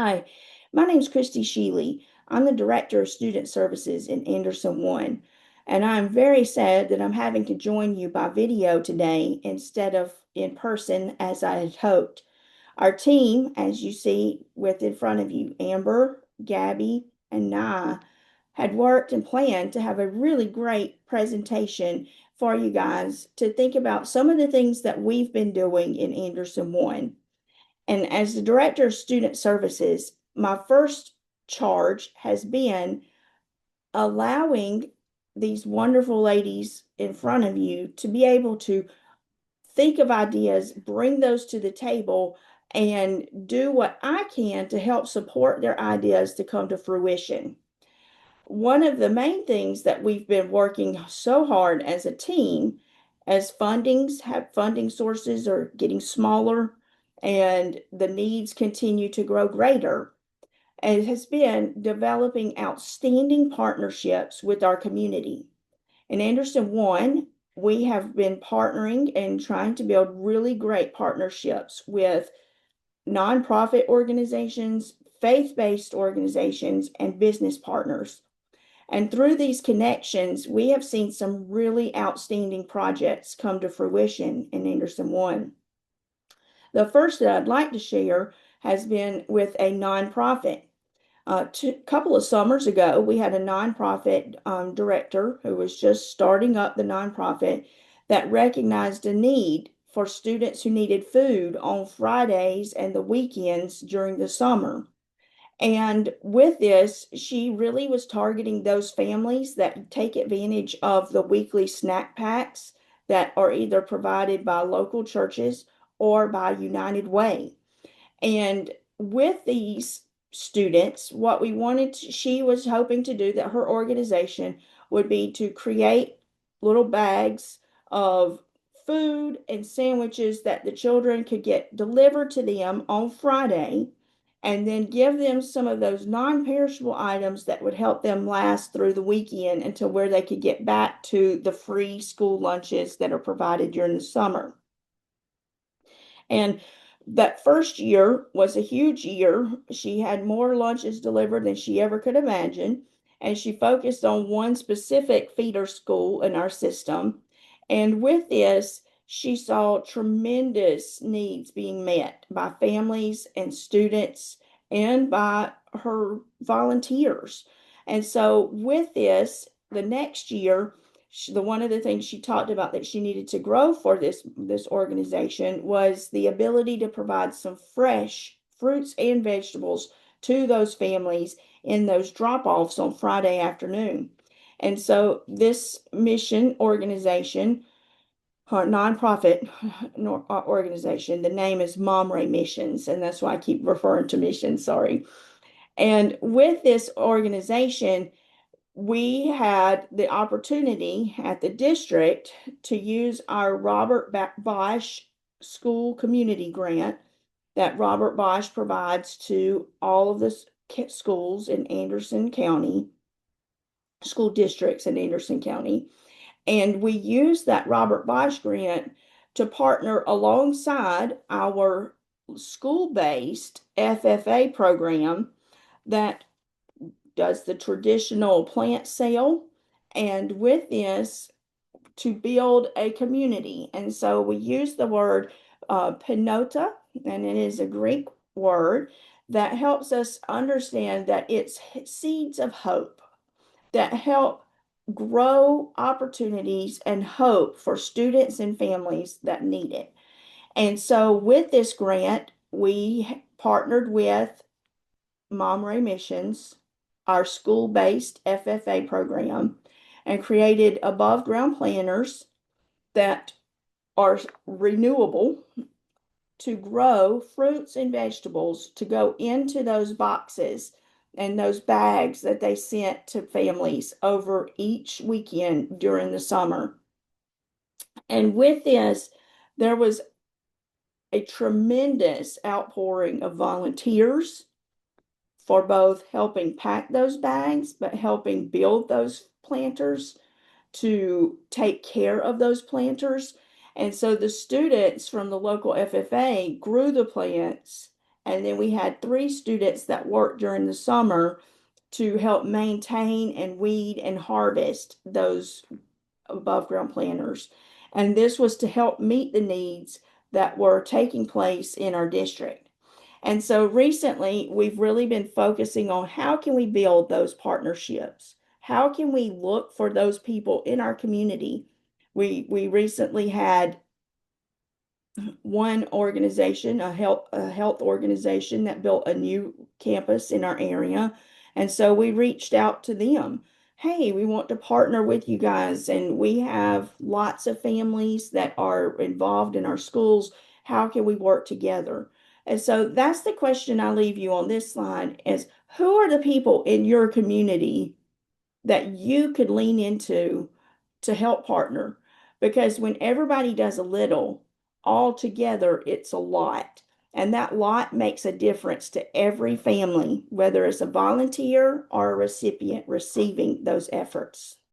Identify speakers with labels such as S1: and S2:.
S1: Hi, my name is Christy Sheely. I'm the Director of Student Services in Anderson One, and I'm very sad that I'm having to join you by video today instead of in person as I had hoped. Our team, as you see with in front of you, Amber, Gabby, and Nye, had worked and planned to have a really great presentation for you guys to think about some of the things that we've been doing in Anderson One. And as the Director of Student Services, my first charge has been allowing these wonderful ladies in front of you to be able to think of ideas, bring those to the table, and do what I can to help support their ideas to come to fruition. One of the main things that we've been working so hard as a team, as funding sources are getting smaller and the needs continue to grow greater, and it has been developing outstanding partnerships with our community. In Anderson One, we have been partnering and trying to build really great partnerships with nonprofit organizations, faith-based organizations, and business partners. And through these connections, we have seen some really outstanding projects come to fruition in Anderson One. The first that I'd like to share has been with a nonprofit. A couple of summers ago, we had a nonprofit director who was just starting up the nonprofit that recognized a need for students who needed food on Fridays and the weekends during the summer. And with this, she really was targeting those families that take advantage of the weekly snack packs that are either provided by local churches or by United Way. And with these students, what she was hoping to do, that her organization would be to create little bags of food and sandwiches that the children could get delivered to them on Friday, and then give them some of those non-perishable items that would help them last through the weekend until where they could get back to the free school lunches that are provided during the summer. And that first year was a huge year. She had more lunches delivered than she ever could imagine. And she focused on one specific feeder school in our system. And with this, she saw tremendous needs being met by families and students and by her volunteers. And so, with this, the next year, one of the things she talked about that she needed to grow for this organization was the ability to provide some fresh fruits and vegetables to those families in those drop-offs on Friday afternoon. And so this mission organization, her nonprofit organization, the name is Mom Ray Missions, and that's why I keep referring to missions, sorry. And with this organization, we had the opportunity at the district to use our Robert Bosch School Community Grant that Robert Bosch provides to all of the schools in Anderson County, school districts in Anderson County. And we used that Robert Bosch grant to partner alongside our school-based FFA program that does the traditional plant sale, and with this, to build a community. And so we use the word pinota, and it is a Greek word that helps us understand that it's seeds of hope that help grow opportunities and hope for students and families that need it. And so with this grant, we partnered with Mom Ray Missions, our school-based FFA program, and created above ground planters that are renewable to grow fruits and vegetables to go into those boxes and those bags that they sent to families over each weekend during the summer. And with this, there was a tremendous outpouring of volunteers for both helping pack those bags, but helping build those planters, to take care of those planters. And so the students from the local FFA grew the plants And then we had 3 students that worked during the summer to help maintain and weed and harvest those above ground planters. And this was to help meet the needs that were taking place in our district. And so recently, we've really been focusing on how can we build those partnerships? How can we look for those people in our community? We recently had one organization, a health organization that built a new campus in our area. And so we reached out to them. Hey, we want to partner with you guys, and we have lots of families that are involved in our schools. How can we work together? And so that's the question I leave you on this slide is who are the people in your community that you could lean into to help partner? Because when everybody does a little, all together, it's a lot. And that lot makes a difference to every family, whether it's a volunteer or a recipient receiving those efforts.